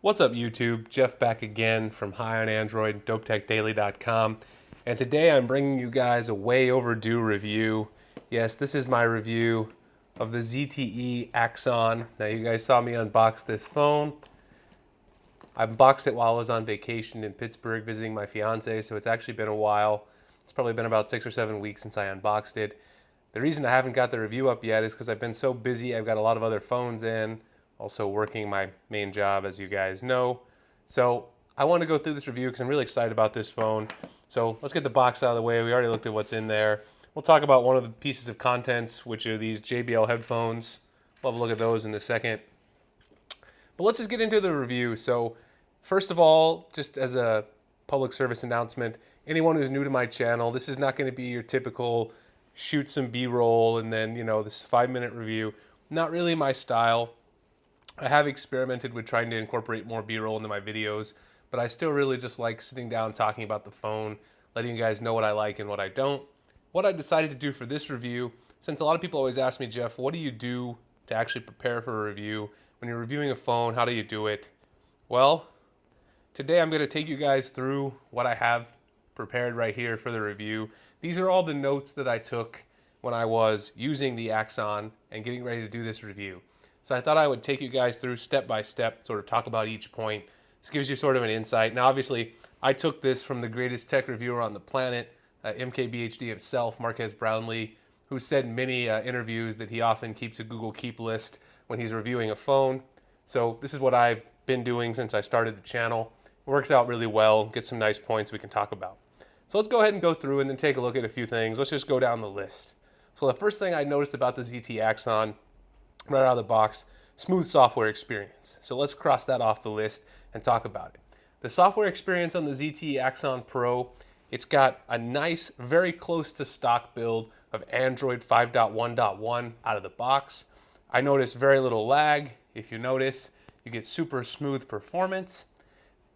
What's up YouTube? Jeff back again from High on Android, dopetechdaily.com, and today I'm bringing you guys a way overdue review. Yes, this is my review of the ZTE Axon. Now you guys saw me unbox this phone. I unboxed it while I was on vacation in Pittsburgh visiting my fiance, so it's actually been a while. It's probably been about 6 or 7 weeks since I unboxed it. The reason I haven't got the review up yet is because I've been so busy. I've got a lot of other phones in, also working my main job, as you guys know. So I want to go through this review because I'm really excited about this phone. So let's get the box out of the way. We already looked at what's in there. We'll talk about one of the pieces of contents, which are these JBL headphones. We'll have a look at those in a second. But let's just get into the review. So first of all, just as a public service announcement, anyone who's new to my channel, this is not going to be your typical shoot some B-roll and then, this 5-minute review. Not really my style. I have experimented with trying to incorporate more B-roll into my videos, but I still really just like sitting down talking about the phone, letting you guys know what I like and what I don't. What I decided to do for this review, since a lot of people always ask me, Jeff, what do you do to actually prepare for a review? When you're reviewing a phone, how do you do it? Well, today I'm going to take you guys through what I have prepared right here for the review. These are all the notes that I took when I was using the Axon and getting ready to do this review. So I thought I would take you guys through step by step, sort of talk about each point. This gives you sort of an insight. Now, obviously, I took this from the greatest tech reviewer on the planet, MKBHD himself, Marques Brownlee, who said in many interviews that he often keeps a Google Keep list when he's reviewing a phone. So this is what I've been doing since I started the channel. It works out really well, get some nice points we can talk about. So let's go ahead and go through and then take a look at a few things. Let's just go down the list. So the first thing I noticed about the ZTE Axon right out of the box, smooth software experience. So let's cross that off the list and talk about it. The software experience on the ZTE Axon Pro, it's got a nice, very close to stock build of Android 5.1.1 out of the box. I noticed very little lag. If you notice, you get super smooth performance.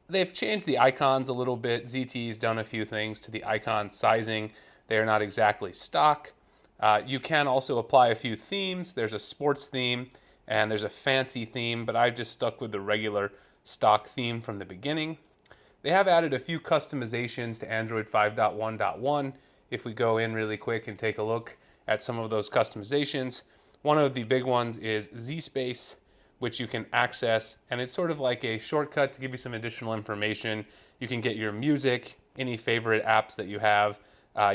They've changed the icons a little bit. ZTE's done a few things to the icon sizing. They're not exactly stock. You can also apply a few themes. There's a sports theme and there's a fancy theme, but I've just stuck with the regular stock theme from the beginning. They have added a few customizations to Android 5.1.1. If we go in really quick and take a look at some of those customizations, one of the big ones is Z-Space, which you can access, and it's sort of like a shortcut to give you some additional information. You can get your music, any favorite apps that you have.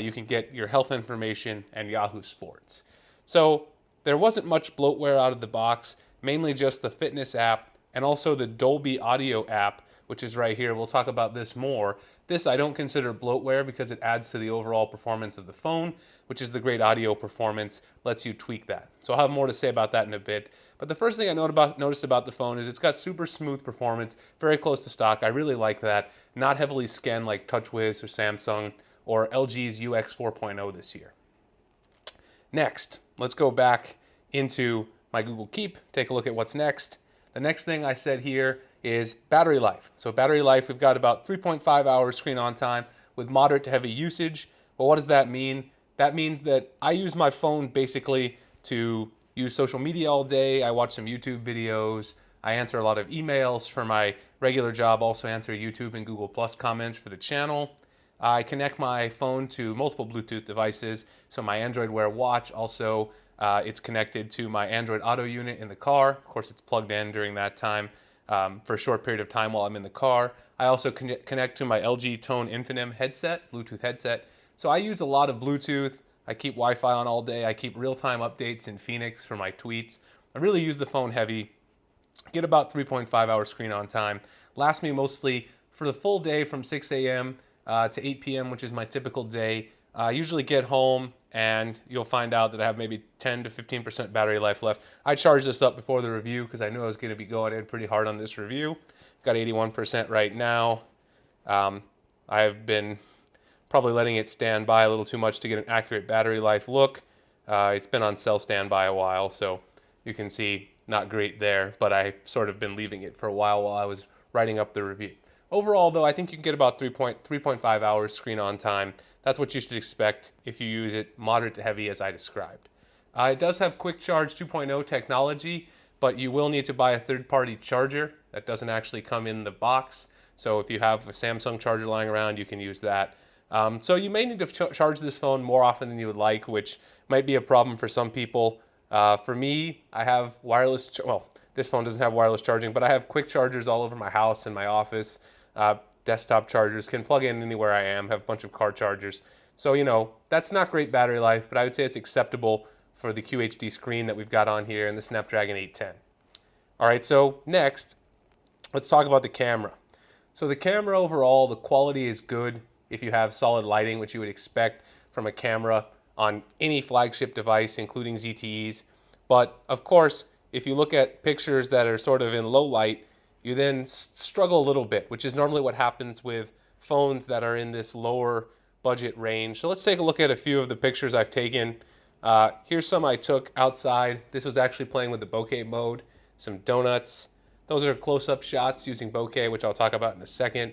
You can get your health information and Yahoo Sports. So there wasn't much bloatware out of the box, mainly just the fitness app and also the Dolby Audio app, which is right here. We'll talk about this more. This I don't consider bloatware because it adds to the overall performance of the phone, which is the great audio performance, lets you tweak that. So I'll have more to say about that in a bit. But the first thing I noticed about the phone is it's got super smooth performance, very close to stock. I really like that. Not heavily scanned like TouchWiz or Samsung or LG's UX 4.0 this year. Next, let's go back into my Google Keep, take a look at what's next. The next thing I said here is battery life. So battery life, we've got about 3.5 hours screen on time with moderate to heavy usage. Well, what does that mean? That means that I use my phone basically to use social media all day. I watch some YouTube videos. I answer a lot of emails for my regular job, also answer YouTube and Google Plus comments for the channel. I connect my phone to multiple Bluetooth devices, so my Android Wear watch also, it's connected to my Android Auto unit in the car. Of course, it's plugged in during that time for a short period of time while I'm in the car. I also connect to my LG Tone Infinite headset, Bluetooth headset. So I use a lot of Bluetooth. I keep Wi-Fi on all day. I keep real-time updates in Phoenix for my tweets. I really use the phone heavy. Get about 3.5 hours screen on time. Lasts me mostly for the full day from 6 a.m. To 8 p.m., which is my typical day. I usually get home and you'll find out that I have maybe 10 to 15% battery life left. I charged this up before the review because I knew I was going to be going in pretty hard on this review. Got 81% right now. I've been probably letting it stand by a little too much to get an accurate battery life look. It's been on cell standby a while, so you can see not great there, but I sort of been leaving it for a while I was writing up the review. Overall, though, I think you can get about 3.5 hours screen on time. That's what you should expect if you use it moderate to heavy as I described. It does have Quick Charge 2.0 technology, but you will need to buy a third-party charger that doesn't actually come in the box. So if you have a Samsung charger lying around, you can use that. So you may need to charge this phone more often than you would like, which might be a problem for some people. For me, I have wireless, well, this phone doesn't have wireless charging, but I have quick chargers all over my house and my office. Desktop chargers, can plug in anywhere I am, have a bunch of car chargers. So, you know, that's not great battery life, but I would say it's acceptable for the QHD screen that we've got on here and the Snapdragon 810. All right, so next, let's talk about the camera. So the camera overall, the quality is good if you have solid lighting, which you would expect from a camera on any flagship device, including ZTEs. But of course, if you look at pictures that are sort of in low light, you then struggle a little bit, which is normally what happens with phones that are in this lower budget range. So let's take a look at a few of the pictures I've taken. Here's some I took outside. This was actually playing with the bokeh mode, some donuts. Those are close-up shots using bokeh, which I'll talk about in a second.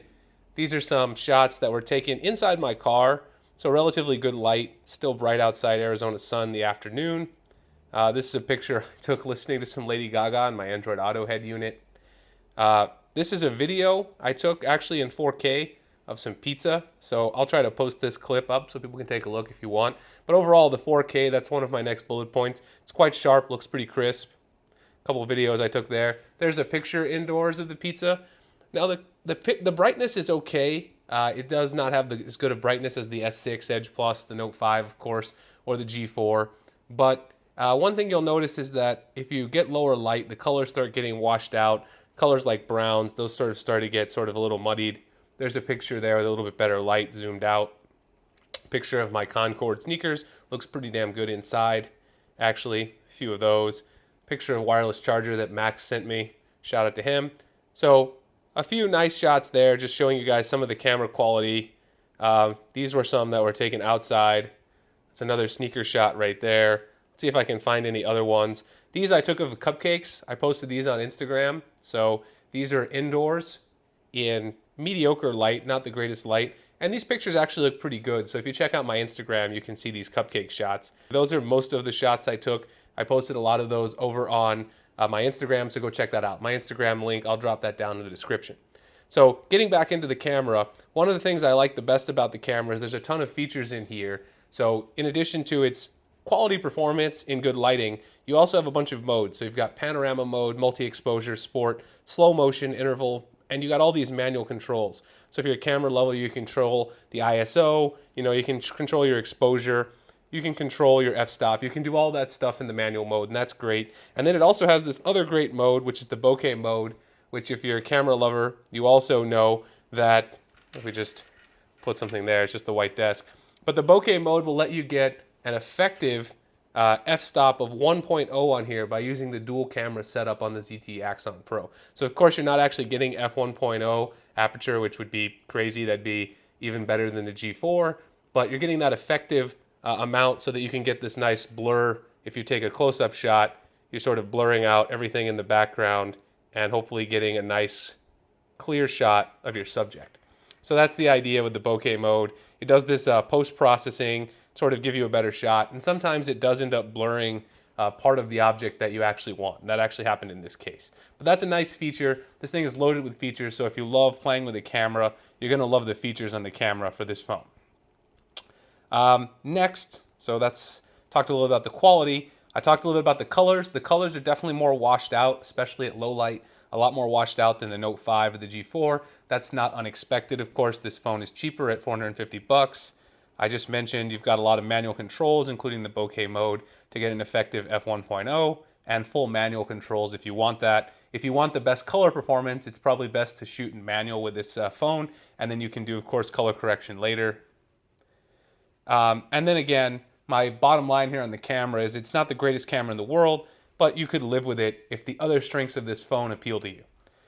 These are some shots that were taken inside my car, so relatively good light, still bright outside Arizona sun in the afternoon. This is a picture I took listening to some Lady Gaga on my Android Auto head unit. This is a video I took actually in 4K of some pizza, so I'll try to post this clip up so people can take a look if you want. But overall, the 4K, that's one of my next bullet points. It's quite sharp, looks pretty crisp. A couple of videos I took there. There's a picture indoors of the pizza. Now the brightness is okay. It does not have as good of brightness as the S6 Edge Plus, the Note 5, of course, or the G4. But one thing you'll notice is that if you get lower light, the colors start getting washed out. Colors like browns, those sort of start to get sort of a little muddied. There's a picture there with a little bit better light zoomed out. Picture of my Concord sneakers. Looks pretty damn good inside, actually. A few of those. Picture of wireless charger that Max sent me. Shout out to him. So a few nice shots there, just showing you guys some of the camera quality. These were some that were taken outside. That's another sneaker shot right there. Let's see if I can find any other ones. These I took of cupcakes. I posted these on Instagram. So these are indoors in mediocre light, not the greatest light. And these pictures actually look pretty good. So if you check out my Instagram, you can see these cupcake shots. Those are most of the shots I took. I posted a lot of those over on my Instagram, so go check that out. My Instagram link, I'll drop that down in the description. So getting back into the camera, one of the things I like the best about the camera is there's a ton of features in here. So in addition to its quality performance in good lighting, you also have a bunch of modes. So you've got panorama mode, multi-exposure, sport, slow motion, interval, and you got all these manual controls. So if you're at camera level, you control the ISO, you can control your exposure, you can control your f-stop, you can do all that stuff in the manual mode, and that's great. And then it also has this other great mode, which is the bokeh mode, which if you're a camera lover, you also know that, if we just put something there, it's just the white desk. But the bokeh mode will let you get an effective f-stop of 1.0 on here by using the dual camera setup on the ZTE Axon Pro. So of course you're not actually getting f1.0 aperture, which would be crazy. That'd be even better than the G4, but you're getting that effective amount so that you can get this nice blur. If you take a close-up shot, you're sort of blurring out everything in the background and hopefully getting a nice clear shot of your subject. So that's the idea with the bokeh mode. It does this post-processing, sort of give you a better shot, and sometimes it does end up blurring part of the object that you actually want. And that actually happened in this case. But that's a nice feature. This thing is loaded with features, so if you love playing with a camera, you're going to love the features on the camera for this phone. Next, so that's talked a little about the quality. I talked a little bit about the colors. The colors are definitely more washed out, especially at low light. A lot more washed out than the Note 5 or the G4. That's not unexpected, of course. This phone is cheaper at $450. I just mentioned you've got a lot of manual controls, including the bokeh mode, to get an effective f1.0, and full manual controls if you want that. If you want the best color performance, it's probably best to shoot in manual with this phone, and then you can do, of course, color correction later. And then again, my bottom line here on the camera is it's not the greatest camera in the world, but you could live with it if the other strengths of this phone appeal to you.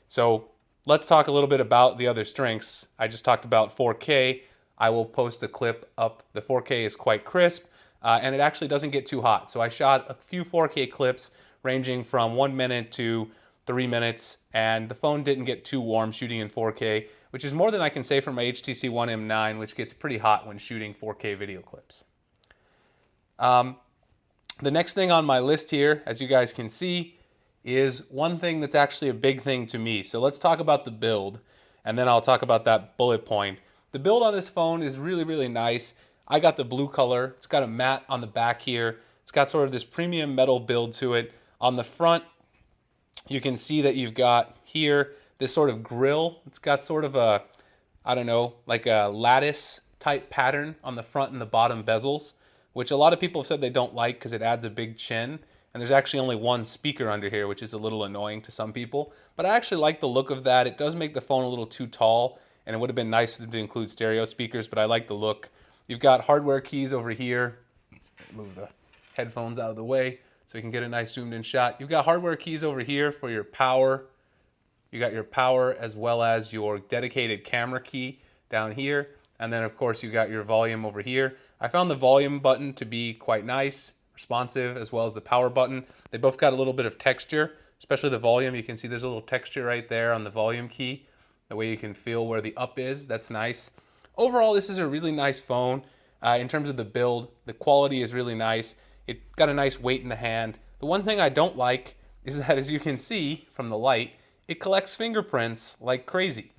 So let's talk a little bit about the other strengths. I just talked about 4K. I will post a clip up. The 4K is quite crisp, and it actually doesn't get too hot. So I shot a few 4K clips ranging from 1 minute to 3 minutes, and the phone didn't get too warm shooting in 4K, which is more than I can say for my HTC One M9, which gets pretty hot when shooting 4K video clips. The next thing on my list here, as you guys can see, is one thing that's actually a big thing to me. So let's talk about the build, and then I'll talk about that bullet point. The build on this phone is really, really nice. I got the blue color. It's got a matte on the back here. It's got sort of this premium metal build to it. On the front, you can see that you've got here this sort of grill. It's got sort of a, I don't know, like a lattice type pattern on the front and the bottom bezels, which a lot of people have said they don't like because it adds a big chin. And there's actually only one speaker under here, which is a little annoying to some people. But I actually like the look of that. It does make the phone a little too tall, and it would have been nicer to include stereo speakers, but I like the look. You've got hardware keys over here. Move the headphones out of the way so you can get a nice zoomed in shot. You've got hardware keys over here for your power. You got your power as well as your dedicated camera key down here. And then of course you got your volume over here. I found the volume button to be quite nice, responsive, as well as the power button. They both got a little bit of texture, especially the volume. You can see there's a little texture right there on the volume key. The way you can feel where the up is, that's nice. Overall, this is a really nice phone. In terms of the build, the quality is really nice. It got a nice weight in the hand. The one thing I don't like is that, as you can see from the light, it collects fingerprints like crazy.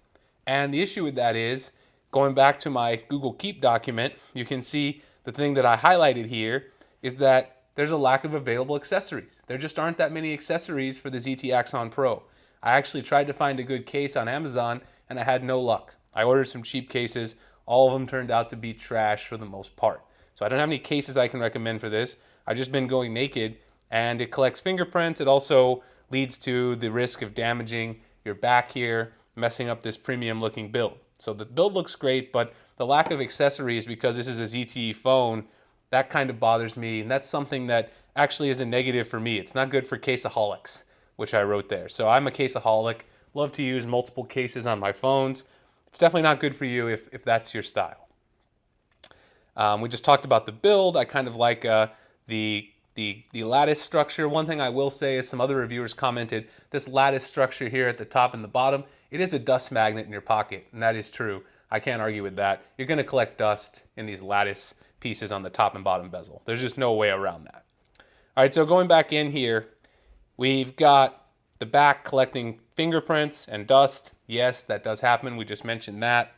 And the issue with that is, going back to my Google Keep document, you can see the thing that I highlighted here is that there's a lack of available accessories. There just aren't that many accessories for the ZTE Axon Pro. I actually tried to find a good case on Amazon and I had no luck. I ordered some cheap cases. All of them turned out to be trash for the most part. So I don't have any cases I can recommend for this. I've just been going naked, and it collects fingerprints. It also leads to the risk of damaging your back here, messing up this premium looking build. So the build looks great, but the lack of accessories, because this is a ZTE phone, that kind of bothers me, and that's something that actually is a negative for me. It's not good for caseaholics, which I wrote there. So I'm a caseaholic, love to use multiple cases on my phones. It's definitely not good for you if that's your style. We just talked about the build. I kind of like the lattice structure. One thing I will say is some other reviewers commented, this lattice structure here at the top and the bottom, it is a dust magnet in your pocket, and that is true. I can't argue with that. You're going to collect dust in these lattice pieces on the top and bottom bezel. There's just no way around that. All right, so going back in here, we've got the back collecting fingerprints and dust. Yes, that does happen. We just mentioned that.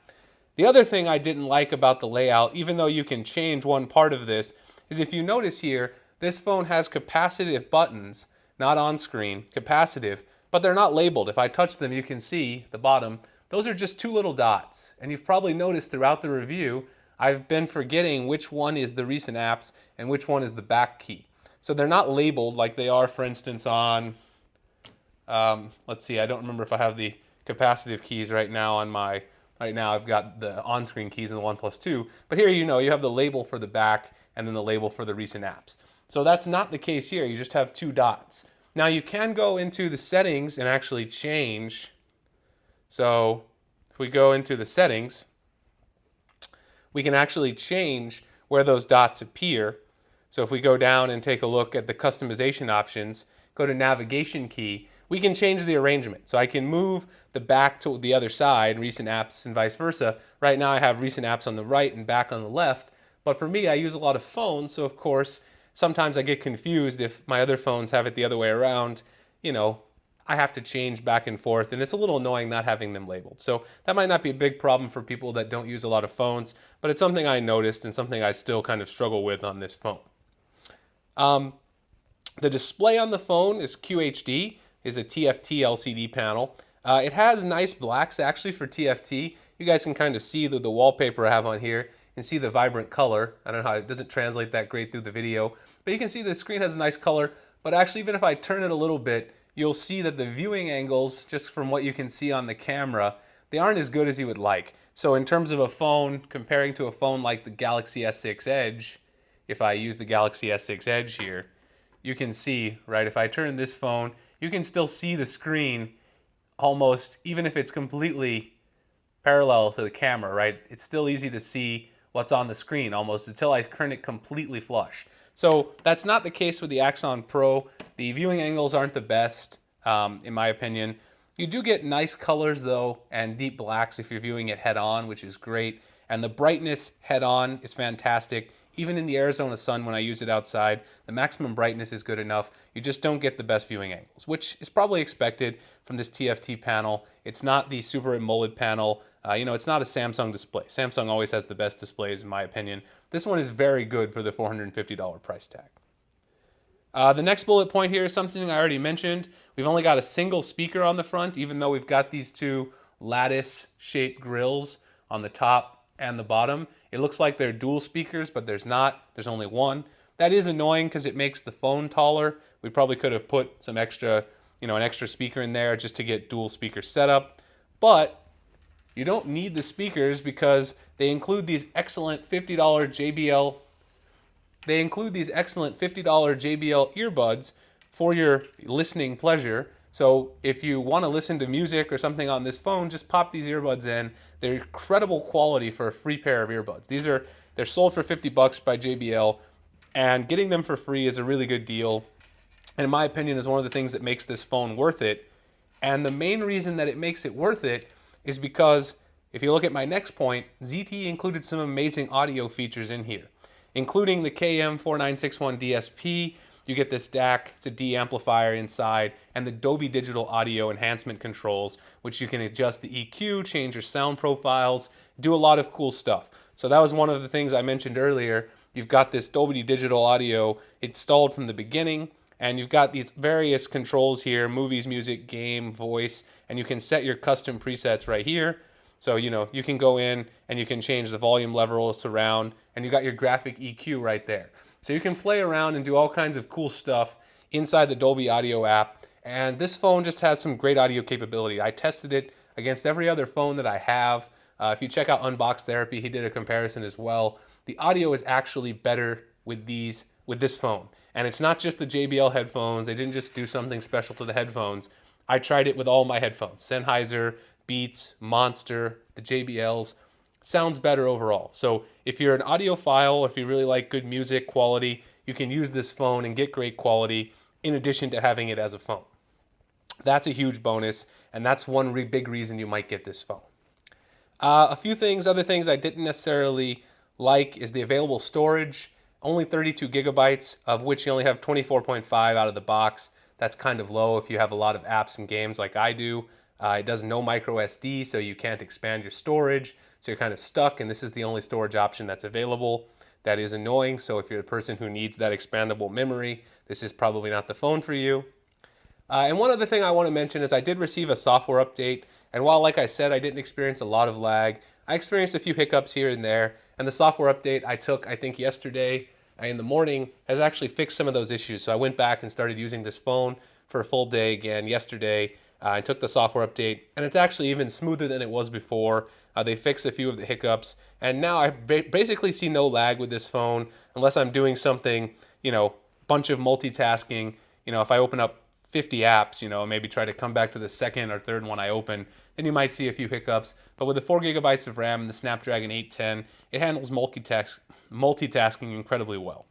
The other thing I didn't like about the layout, even though you can change one part of this, is if you notice here, this phone has capacitive buttons, not on screen, capacitive, but they're not labeled. If I touch them, you can see the bottom. Those are just two little dots. And you've probably noticed throughout the review, I've been forgetting which one is the recent apps and which one is the back key. So they're not labeled like they are, for instance, on, let's see, I don't remember if I have the capacitive keys right now on my, right now I've got the on-screen keys in the OnePlus 2, but here you have the label for the back and then the label for the recent apps. So that's not the case here, you just have two dots. Now you can go into the settings and actually change. So if we go into the settings, we can actually change where those dots appear. So if we go down and take a look at the customization options, go to navigation key, we can change the arrangement. So I can move the back to the other side, recent apps and vice versa. Right now I have recent apps on the right and back on the left. But for me, I use a lot of phones, so of course, sometimes I get confused if my other phones have it the other way around. I have to change back and forth, and it's a little annoying not having them labeled. So that might not be a big problem for people that don't use a lot of phones, but it's something I noticed and something I still kind of struggle with on this phone. The display on the phone is QHD, is a TFT LCD panel. It has nice blacks actually for TFT. You guys can kind of see the wallpaper I have on here and see the vibrant color. I don't know how it doesn't translate that great through the video, but you can see the screen has a nice color. But actually, even if I turn it a little bit, you'll see that the viewing angles, just from what you can see on the camera, they aren't as good as you would like. So in terms of a phone, comparing to a phone like the Galaxy S6 Edge, if I use the Galaxy S6 Edge here, you can see, right, if I turn this phone, you can still see the screen almost, even if it's completely parallel to the camera, right? It's still easy to see what's on the screen almost until I turn it completely flush. So that's not the case with the Axon Pro. The viewing angles aren't the best, in my opinion. You do get nice colors though, and deep blacks if you're viewing it head on, which is great. And the brightness head on is fantastic. Even in the Arizona sun when I use it outside, the maximum brightness is good enough. You just don't get the best viewing angles, which is probably expected from this TFT panel. It's not the Super AMOLED panel. It's not a Samsung display. Samsung always has the best displays in my opinion. This one is very good for the $450 price tag. The next bullet point here is something I already mentioned. We've only got a single speaker on the front, even though we've got these two lattice-shaped grills on the top and the bottom. It looks like they're dual speakers, but there's not. There's only one. That is annoying because it makes the phone taller. We probably could have put some extra, an extra speaker in there just to get dual speaker setup. But you don't need the speakers because they include these excellent $50 JBL earbuds for your listening pleasure. So if you want to listen to music or something on this phone, just pop these earbuds in. They're incredible quality for a free pair of earbuds. They're sold for $50 by JBL, and getting them for free is a really good deal. And in my opinion, is one of the things that makes this phone worth it. And the main reason that it makes it worth it is because if you look at my next point, ZTE included some amazing audio features in here, including the KM4961 DSP. You get this DAC, it's a D amplifier inside, and the Dolby Digital Audio enhancement controls, which you can adjust the EQ, change your sound profiles, do a lot of cool stuff. So that was one of the things I mentioned earlier. You've got this Dolby Digital Audio installed from the beginning, and you've got these various controls here, movies, music, game, voice, and you can set your custom presets right here. So, you can go in and you can change the volume level, surround, and you got your graphic EQ right there. So you can play around and do all kinds of cool stuff inside the Dolby Audio app. And this phone just has some great audio capability. I tested it against every other phone that I have. If you check out Unbox Therapy, he did a comparison as well. The audio is actually better with this phone. And it's not just the JBL headphones. They didn't just do something special to the headphones. I tried it with all my headphones. Sennheiser, Beats, Monster, the JBLs. Sounds better overall. So if you're an audiophile, if you really like good music quality, you can use this phone and get great quality in addition to having it as a phone. That's a huge bonus, and that's one big reason you might get this phone. Other things I didn't necessarily like is the available storage. Only 32 gigabytes, of which you only have 24.5 out of the box. That's kind of low if you have a lot of apps and games like I do. It does no micro SD, so you can't expand your storage. So you're kind of stuck, and this is the only storage option that's available. That is annoying, so if you're a person who needs that expandable memory, this is probably not the phone for you. And one other thing I want to mention is I did receive a software update, and while, like I said, I didn't experience a lot of lag, I experienced a few hiccups here and there, and the software update I took, I think, yesterday in the morning has actually fixed some of those issues. So I went back and started using this phone for a full day again yesterday. I took the software update, and it's actually even smoother than it was before. They fixed a few of the hiccups, and now I basically see no lag with this phone unless I'm doing something, bunch of multitasking. If I open up 50 apps, maybe try to come back to the second or third one I open, then you might see a few hiccups. But with the 4 gigabytes of RAM and the Snapdragon 810, it handles multitasking incredibly well.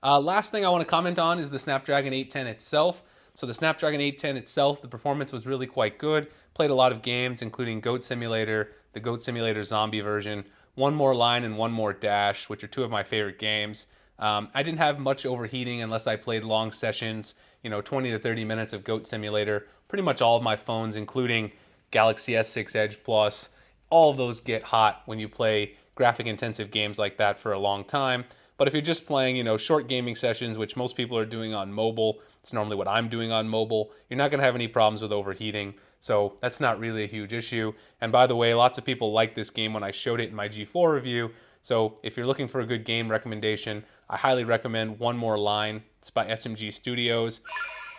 Last thing I want to comment on is the Snapdragon 810 itself. So the Snapdragon 810 itself, the performance was really quite good. Played a lot of games, including Goat Simulator, the Goat Simulator Zombie version, One More Line and One More Dash, which are two of my favorite games. I didn't have much overheating unless I played long sessions, 20 to 30 minutes of Goat Simulator. Pretty much all of my phones, including Galaxy S6 Edge Plus, all of those get hot when you play graphic-intensive games like that for a long time. But if you're just playing, short gaming sessions, which most people are doing on mobile, it's normally what I'm doing on mobile, you're not going to have any problems with overheating. So that's not really a huge issue. And by the way, lots of people liked this game when I showed it in my G4 review. So if you're looking for a good game recommendation, I highly recommend One More Line. It's by SMG Studios.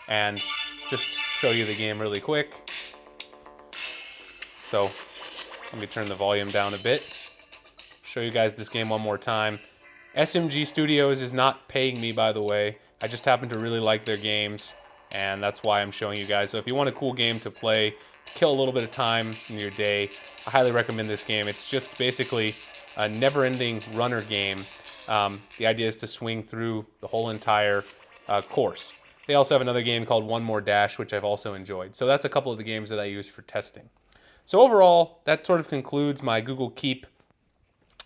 And just show you the game really quick. So let me turn the volume down a bit. Show you guys this game one more time. SMG Studios is not paying me, by the way. I just happen to really like their games, and that's why I'm showing you guys. So if you want a cool game to play, kill a little bit of time in your day, I highly recommend this game. It's just basically a never-ending runner game. The idea is to swing through the whole entire course. They also have another game called One More Dash, which I've also enjoyed. So that's a couple of the games that I use for testing. So overall, that sort of concludes my Google Keep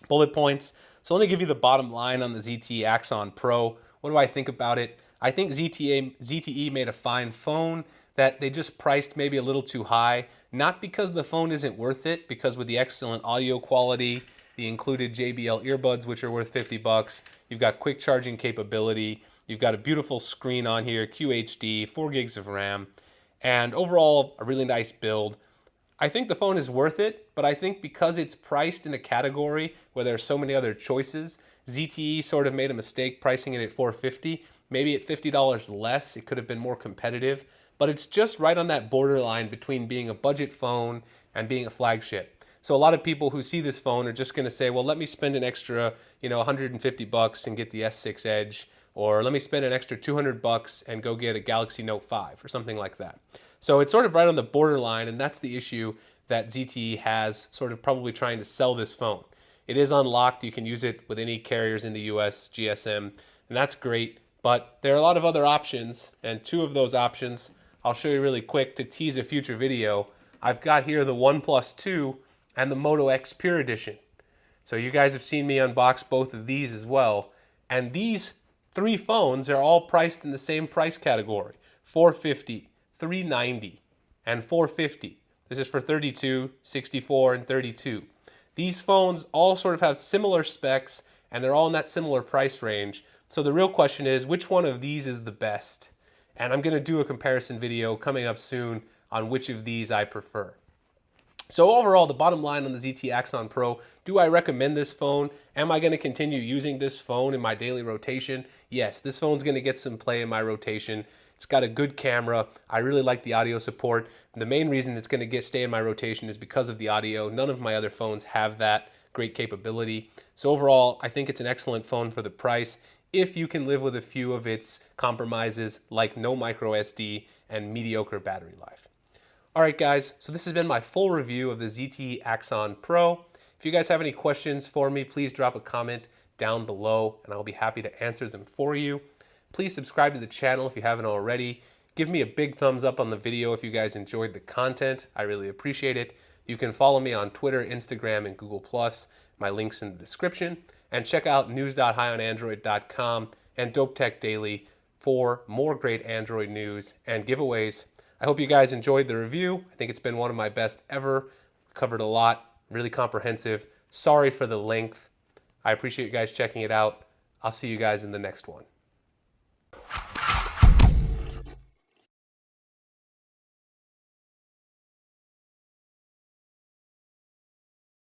bullet points. So let me give you the bottom line on the ZTE Axon Pro. What do I think about it? I think ZTE made a fine phone that they just priced maybe a little too high. Not because the phone isn't worth it, because with the excellent audio quality, the included JBL earbuds, which are worth 50 bucks, you've got quick charging capability, you've got a beautiful screen on here, QHD, 4 gigs of RAM, and overall a really nice build. I think the phone is worth it, but I think because it's priced in a category where there are so many other choices, ZTE sort of made a mistake pricing it at $450. Maybe at $50 less, it could have been more competitive, but it's just right on that borderline between being a budget phone and being a flagship. So a lot of people who see this phone are just going to say, well, let me spend an extra, 150 bucks and get the S6 Edge, or let me spend an extra 200 bucks and go get a Galaxy Note 5 or something like that. So it's sort of right on the borderline, and that's the issue that ZTE has, sort of probably trying to sell this phone. It is unlocked. You can use it with any carriers in the US, GSM, and that's great. But there are a lot of other options, and two of those options I'll show you really quick to tease a future video. I've got here the OnePlus 2 and the Moto X Pure Edition. So you guys have seen me unbox both of these as well. And these three phones are all priced in the same price category, $450, $390, and $450. This is for 32, 64, and 32. These phones all sort of have similar specs, and they're all in that similar price range. So the real question is, which one of these is the best? And I'm going to do a comparison video coming up soon on which of these I prefer. So overall, the bottom line on the ZTE Axon Pro, do I recommend this phone? Am I going to continue using this phone in my daily rotation? Yes, this phone's going to get some play in my rotation. It's got a good camera. I really like the audio support. The main reason it's going to stay in my rotation is because of the audio. None of my other phones have that great capability. So overall, I think it's an excellent phone for the price if you can live with a few of its compromises like no micro SD and mediocre battery life. Alright guys, so this has been my full review of the ZTE Axon Pro. If you guys have any questions for me, please drop a comment down below and I'll be happy to answer them for you. Please subscribe to the channel if you haven't already. Give me a big thumbs up on the video if you guys enjoyed the content. I really appreciate it. You can follow me on Twitter, Instagram, and Google+. My link's in the description. And check out news.highonandroid.com and Dope Tech Daily for more great Android news and giveaways. I hope you guys enjoyed the review. I think it's been one of my best ever. Covered a lot, really comprehensive. Sorry for the length. I appreciate you guys checking it out. I'll see you guys in the next one.